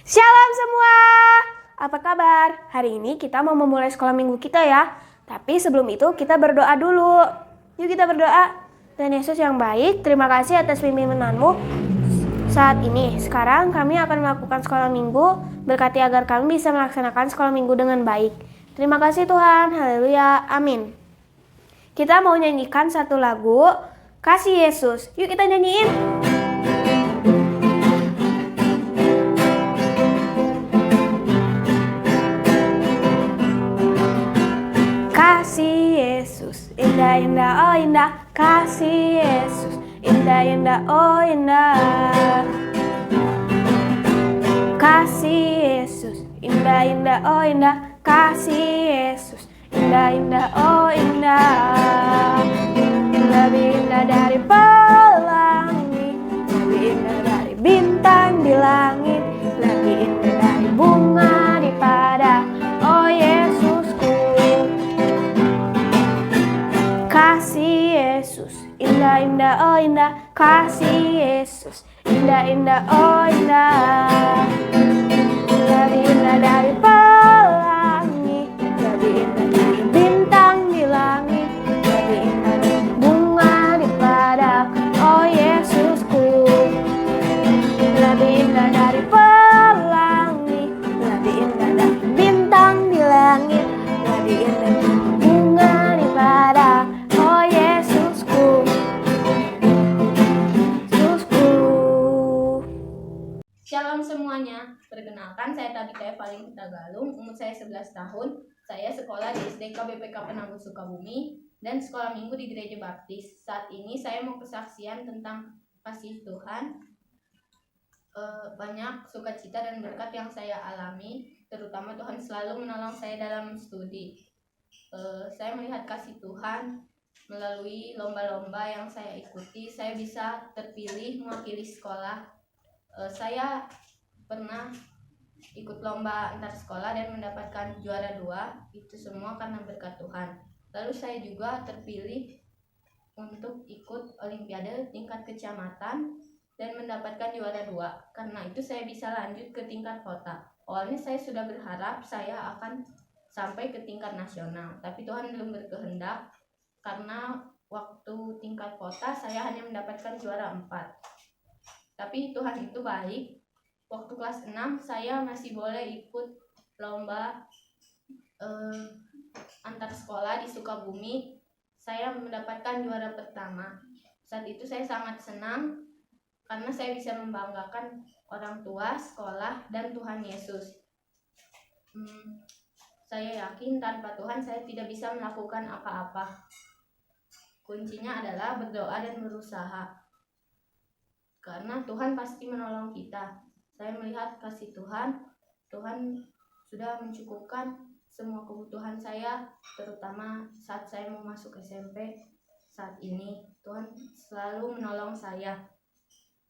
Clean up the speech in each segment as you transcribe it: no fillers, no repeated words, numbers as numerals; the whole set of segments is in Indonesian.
Shalom semua, apa kabar? Hari ini kita mau memulai sekolah minggu kita ya. Tapi sebelum itu kita berdoa dulu. Yuk kita berdoa. Tuhan Yesus yang baik, terima kasih atas pimpinanmu saat ini. Sekarang kami akan melakukan sekolah minggu. Berkati agar kami bisa melaksanakan sekolah minggu dengan baik. Terima kasih Tuhan, haleluya, amin. Kita mau nyanyikan satu lagu, Kasih Yesus. Yuk kita nyanyiin. Kasih Yesus, indah indah oh indah. Kasih Yesus, indah indah oh indah. Kasih Yesus, indah indah oh indah. Kasih Yesus, indah indah oh indah. Lebih indah dari pelangi, lebih indah dari bintang di langit, lebih indah dari bunga di padang. Oh Yesusku, kasih Yesus, indah indah oh indah. Kasih Yesus, indah indah oh indah. Lebih indah dari pelangi, lebih indah dari bintang di langit, lebih indah dari bunga di padang. Oh Yesusku, lebih indah dari pelangi, lebih indah dari bintang di langit, lebih indah dari bunga di padang. Oh Yesusku, Yesusku. Shalom semuanya, perkenalkan saya Tabita Evalin Tagalung, umur saya 11 tahun. Saya sekolah di SDK BPK Penanggung Sukabumi dan sekolah minggu di Gereja Baptis. Saat ini saya mau kesaksian tentang kasih Tuhan. Banyak sukacita dan berkat yang saya alami, terutama Tuhan selalu menolong saya dalam studi. Saya melihat kasih Tuhan melalui lomba-lomba yang saya ikuti. Saya bisa terpilih mewakili sekolah. Saya pernah ikut lomba antar sekolah dan mendapatkan juara 2. Itu semua karena berkat Tuhan. Lalu saya juga terpilih untuk ikut olimpiade tingkat kecamatan dan mendapatkan juara 2. Karena itu saya bisa lanjut ke tingkat kota. Awalnya saya sudah berharap saya akan sampai ke tingkat nasional, tapi Tuhan belum berkehendak. Karena waktu tingkat kota saya hanya mendapatkan juara 4. Tapi Tuhan itu baik. Waktu kelas 6 saya masih boleh ikut lomba antar sekolah di Sukabumi. Saya mendapatkan juara pertama. Saat itu saya sangat senang karena saya bisa membanggakan orang tua, sekolah, dan Tuhan Yesus. Saya yakin tanpa Tuhan saya tidak bisa melakukan apa-apa. Kuncinya adalah berdoa dan berusaha. Karena Tuhan pasti menolong kita. Saya melihat kasih Tuhan. Tuhan sudah mencukupkan semua kebutuhan saya, terutama saat saya mau masuk SMP saat ini. Tuhan selalu menolong saya.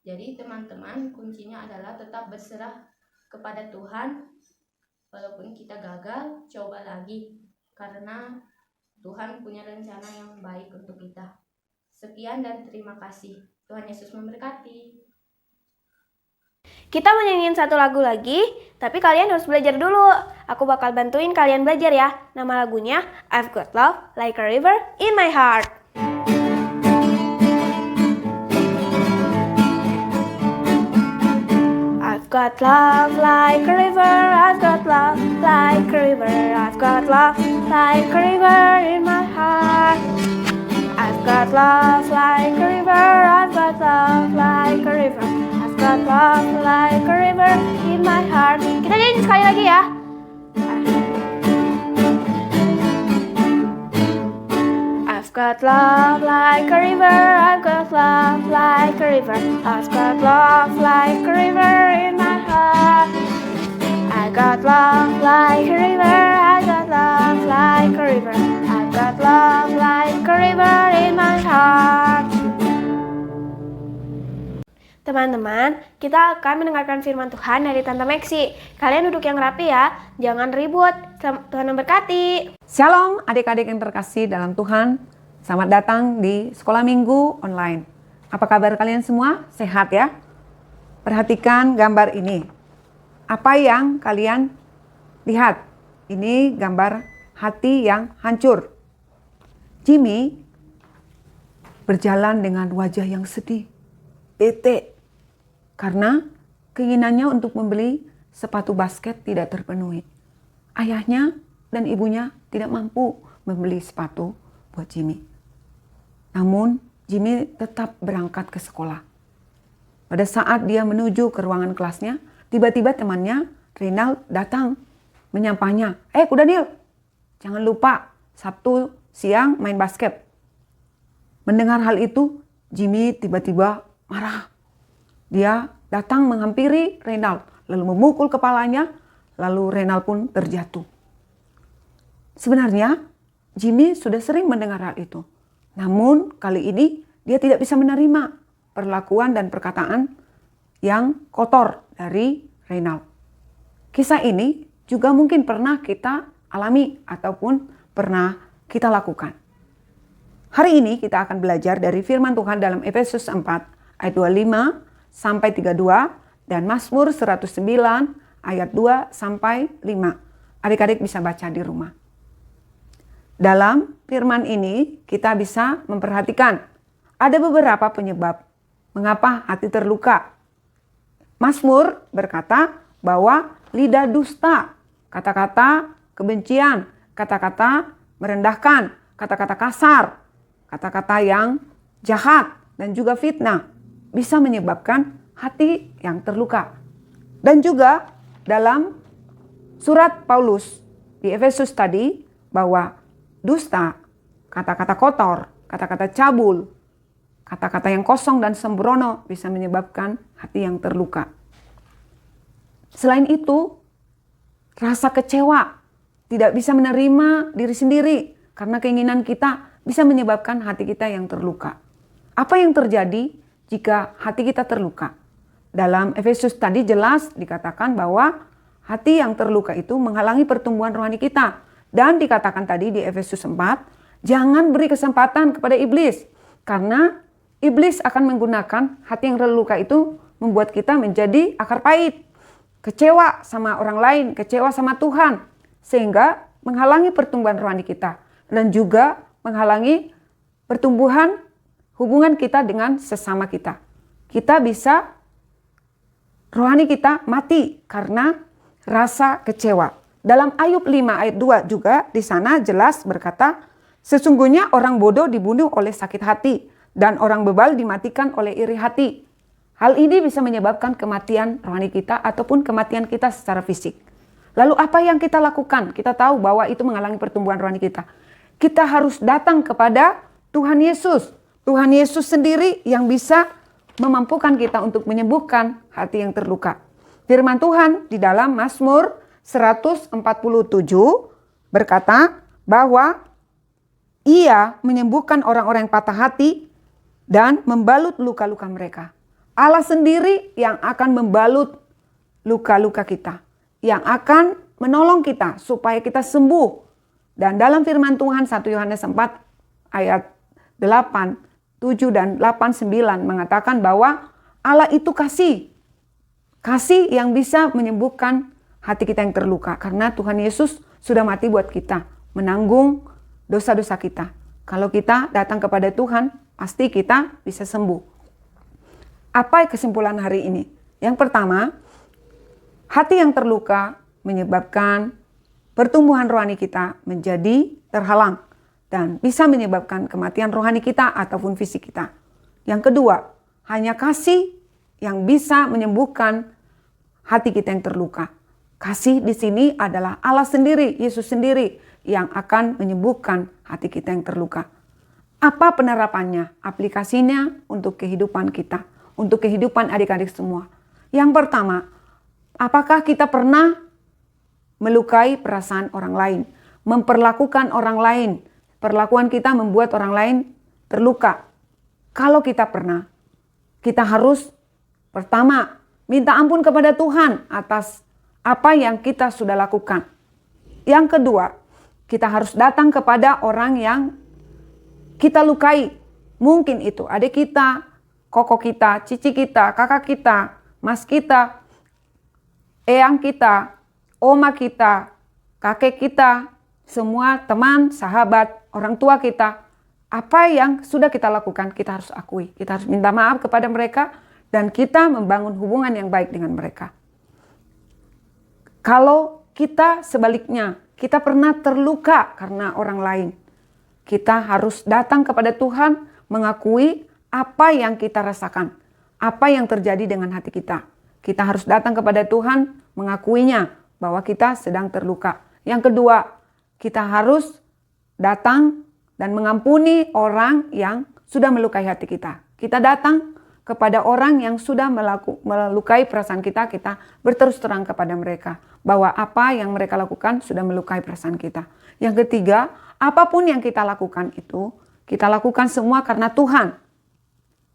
Jadi teman-teman, kuncinya adalah tetap berserah kepada Tuhan. Walaupun kita gagal, coba lagi. Karena Tuhan punya rencana yang baik untuk kita. Sekian dan terima kasih. Tuhan Yesus memberkati. Kita mau nyanyiin satu lagu lagi, tapi kalian harus belajar dulu. Aku bakal bantuin kalian belajar ya. Nama lagunya I've Got Love Like a River in My Heart. I've got love like a river, I've got love like a river, I've got love like a river in my heart. I've got love like a river, I've got love like a river, I've got love like a river in my heart. Kita nyanyi sekali lagi ya. I've got love like a river, I've got love like a river, I've got love like a river in my heart. I got love like a river, I got love like a river, I got love like a river in my heart. Teman-teman, kita akan mendengarkan firman Tuhan dari Tante Maxi. Kalian duduk yang rapi ya, jangan ribut. Tuhan memberkati. Shalom adik-adik yang terkasih dalam Tuhan. Selamat datang di Sekolah Minggu Online. Apa kabar kalian semua? Sehat ya? Perhatikan gambar ini. apa yang kalian lihat? Ini gambar hati yang hancur. Jimmy berjalan dengan wajah yang sedih, bete, karena keinginannya untuk membeli sepatu basket tidak terpenuhi. Ayahnya dan ibunya tidak mampu membeli sepatu buat Jimmy. Namun Jimmy tetap berangkat ke sekolah. Pada saat dia menuju ke ruangan kelasnya, tiba-tiba temannya Reynald datang menyapanya. Kuda Daniel, jangan lupa Sabtu siang main basket. Mendengar hal itu, Jimmy tiba-tiba marah. Dia datang menghampiri Reynald, lalu memukul kepalanya, lalu Reynald pun terjatuh. Sebenarnya Jimmy sudah sering mendengar hal itu. Namun kali ini dia tidak bisa menerima perlakuan dan perkataan yang kotor dari Reynald. Kisah ini juga mungkin pernah kita alami ataupun pernah kita lakukan. Hari ini kita akan belajar dari firman Tuhan dalam Efesus 4 ayat 25 sampai 32 dan Mazmur 109 ayat 2 sampai 5. Adik-adik bisa baca di rumah. Dalam firman ini kita bisa memperhatikan ada beberapa penyebab mengapa hati terluka. Mazmur berkata bahwa lidah dusta, kata-kata kebencian, kata-kata merendahkan, kata-kata kasar, kata-kata yang jahat dan juga fitnah bisa menyebabkan hati yang terluka. Dan juga dalam surat Paulus di Efesus tadi bahwa dusta, kata-kata kotor, kata-kata cabul, kata-kata yang kosong dan sembrono bisa menyebabkan hati yang terluka. Selain itu, rasa kecewa, tidak bisa menerima diri sendiri karena keinginan kita bisa menyebabkan hati kita yang terluka. Apa yang terjadi jika hati kita terluka? Dalam Efesus tadi jelas dikatakan bahwa hati yang terluka itu menghalangi pertumbuhan rohani kita. Dan dikatakan tadi di Efesus 4, jangan beri kesempatan kepada iblis. Karena iblis akan menggunakan hati yang terluka itu membuat kita menjadi akar pahit. Kecewa sama orang lain, kecewa sama Tuhan. Sehingga menghalangi pertumbuhan rohani kita. Dan juga menghalangi pertumbuhan hubungan kita dengan sesama kita. Kita bisa, rohani kita mati karena rasa kecewa. Dalam Ayub 5 ayat 2 juga di sana jelas berkata, sesungguhnya orang bodoh dibunuh oleh sakit hati dan orang bebal dimatikan oleh iri hati. Hal ini bisa menyebabkan kematian rohani kita ataupun kematian kita secara fisik. Lalu apa yang kita lakukan? Kita tahu bahwa itu menghalangi pertumbuhan rohani kita. Kita harus datang kepada Tuhan Yesus. Tuhan Yesus sendiri yang bisa memampukan kita untuk menyembuhkan hati yang terluka. Firman Tuhan di dalam Mazmur 147 berkata bahwa Ia menyembuhkan orang-orang yang patah hati dan membalut luka-luka mereka. Allah sendiri yang akan membalut luka-luka kita, yang akan menolong kita supaya kita sembuh. Dan dalam firman Tuhan 1 Yohanes 4 ayat 8, 7 dan 8, 9 mengatakan bahwa Allah itu kasih. Kasih yang bisa menyembuhkan hati kita yang terluka. Karena Tuhan Yesus sudah mati buat kita. Menanggung dosa-dosa kita. Kalau kita datang kepada Tuhan, pasti kita bisa sembuh. Apa kesimpulan hari ini? Yang pertama, hati yang terluka menyebabkan pertumbuhan rohani kita menjadi terhalang. Dan bisa menyebabkan kematian rohani kita ataupun fisik kita. Yang kedua, hanya kasih yang bisa menyembuhkan hati kita yang terluka. Kasih di sini adalah Allah sendiri, Yesus sendiri yang akan menyembuhkan hati kita yang terluka. Apa penerapannya? Aplikasinya untuk kehidupan kita, untuk kehidupan adik-adik semua. Yang pertama, apakah kita pernah melukai perasaan orang lain, memperlakukan orang lain, perlakuan kita membuat orang lain terluka? Kalau kita pernah, kita harus pertama minta ampun kepada Tuhan atas apa yang kita sudah lakukan. Yang kedua, kita harus datang kepada orang yang kita lukai. Mungkin itu adik kita, koko kita, cici kita, kakak kita, mas kita, eyang kita, oma kita, kakek kita, semua teman, sahabat, orang tua kita, apa yang sudah kita lakukan, kita harus akui. Kita harus minta maaf kepada mereka dan kita membangun hubungan yang baik dengan mereka. Kalau kita sebaliknya, kita pernah terluka karena orang lain, kita harus datang kepada Tuhan, mengakui apa yang kita rasakan, apa yang terjadi dengan hati kita. Kita harus datang kepada Tuhan, mengakuinya bahwa kita sedang terluka. Yang kedua, kita harus datang dan mengampuni orang yang sudah melukai hati kita. Kita datang kepada orang yang sudah melukai perasaan kita, kita berterus terang kepada mereka bahwa apa yang mereka lakukan sudah melukai perasaan kita. Yang ketiga, apapun yang kita lakukan itu, kita lakukan semua karena Tuhan.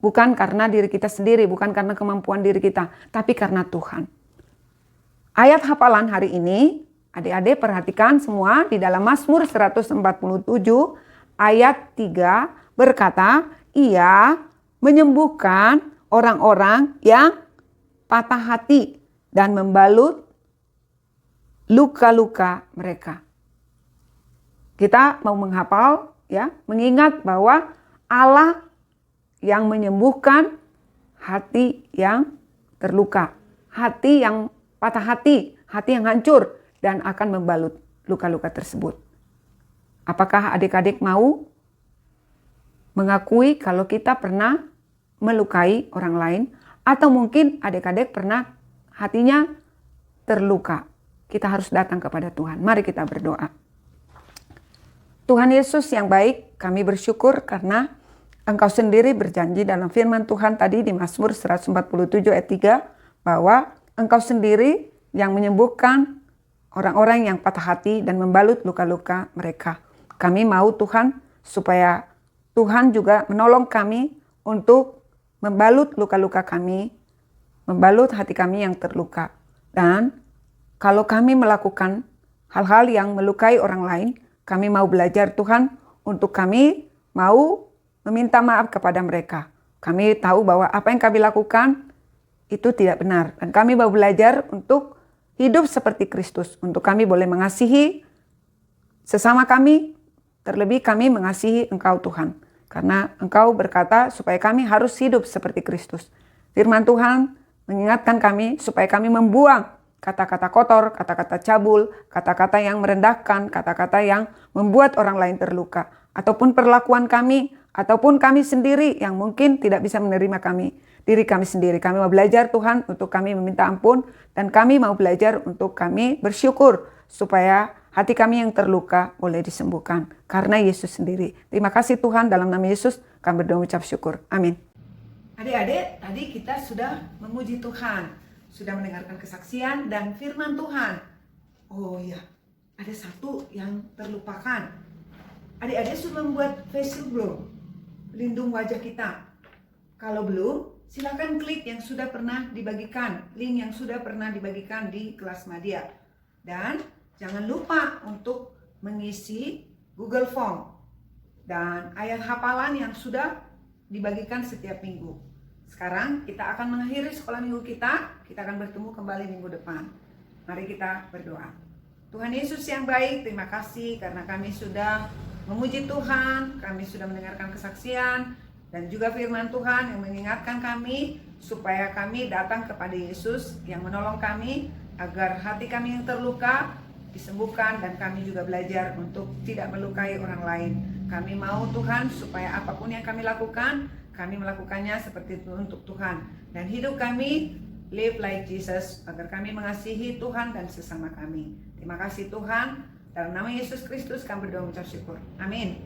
Bukan karena diri kita sendiri, bukan karena kemampuan diri kita, tapi karena Tuhan. Ayat hafalan hari ini, adik-adik perhatikan semua di dalam Mazmur 147 ayat 3 berkata, Ia menyembuhkan orang-orang yang patah hati dan membalut luka-luka mereka. Kita mau menghafal ya, mengingat bahwa Allah yang menyembuhkan hati yang terluka, hati yang patah hati yang hancur dan akan membalut luka-luka tersebut. Apakah adik-adik mau mengakui kalau kita pernah melukai orang lain, atau mungkin adik-adik pernah hatinya terluka? Kita harus datang kepada Tuhan. Mari kita berdoa. Tuhan Yesus yang baik, kami bersyukur karena Engkau sendiri berjanji dalam firman Tuhan tadi di Mazmur 147 ayat 3 bahwa Engkau sendiri yang menyembuhkan orang-orang yang patah hati dan membalut luka-luka mereka. Kami mau Tuhan supaya Tuhan juga menolong kami untuk membalut luka-luka kami, membalut hati kami yang terluka. Dan kalau kami melakukan hal-hal yang melukai orang lain, kami mau belajar Tuhan untuk kami mau meminta maaf kepada mereka. Kami tahu bahwa apa yang kami lakukan itu tidak benar. Dan kami mau belajar untuk hidup seperti Kristus. Untuk kami boleh mengasihi sesama kami, terlebih kami mengasihi Engkau Tuhan. Karena Engkau berkata supaya kami harus hidup seperti Kristus. Firman Tuhan mengingatkan kami supaya kami membuang kata-kata kotor, kata-kata cabul, kata-kata yang merendahkan, kata-kata yang membuat orang lain terluka. Ataupun perlakuan kami, ataupun kami sendiri yang mungkin tidak bisa menerima diri kami sendiri. Kami mau belajar Tuhan untuk kami meminta ampun, dan kami mau belajar untuk kami bersyukur supaya hati kami yang terluka boleh disembuhkan karena Yesus sendiri. Terima kasih Tuhan, dalam nama Yesus kami berdoa ucap syukur. Amin. Adik-adik, tadi kita sudah memuji Tuhan, sudah mendengarkan kesaksian dan firman Tuhan. Oh iya, ada satu yang terlupakan. Adik-adik sudah membuat face shield belum? Pelindung wajah kita. Kalau belum, silakan klik yang sudah pernah dibagikan, link yang sudah pernah dibagikan di kelas media. Dan jangan lupa untuk mengisi Google Form dan ayat hafalan yang sudah dibagikan setiap minggu. Sekarang kita akan mengakhiri sekolah minggu kita. Kita akan bertemu kembali minggu depan. Mari kita berdoa. Tuhan Yesus yang baik, terima kasih karena kami sudah memuji Tuhan, kami sudah mendengarkan kesaksian, dan juga firman Tuhan yang mengingatkan kami supaya kami datang kepada Yesus yang menolong kami agar hati kami yang terluka disembuhkan, dan kami juga belajar untuk tidak melukai orang lain. Kami mau Tuhan supaya apapun yang kami lakukan, kami melakukannya seperti itu untuk Tuhan. Dan hidup kami live like Jesus agar kami mengasihi Tuhan dan sesama kami. Terima kasih Tuhan. Dalam nama Yesus Kristus kami berdoa mengucap syukur. Amin.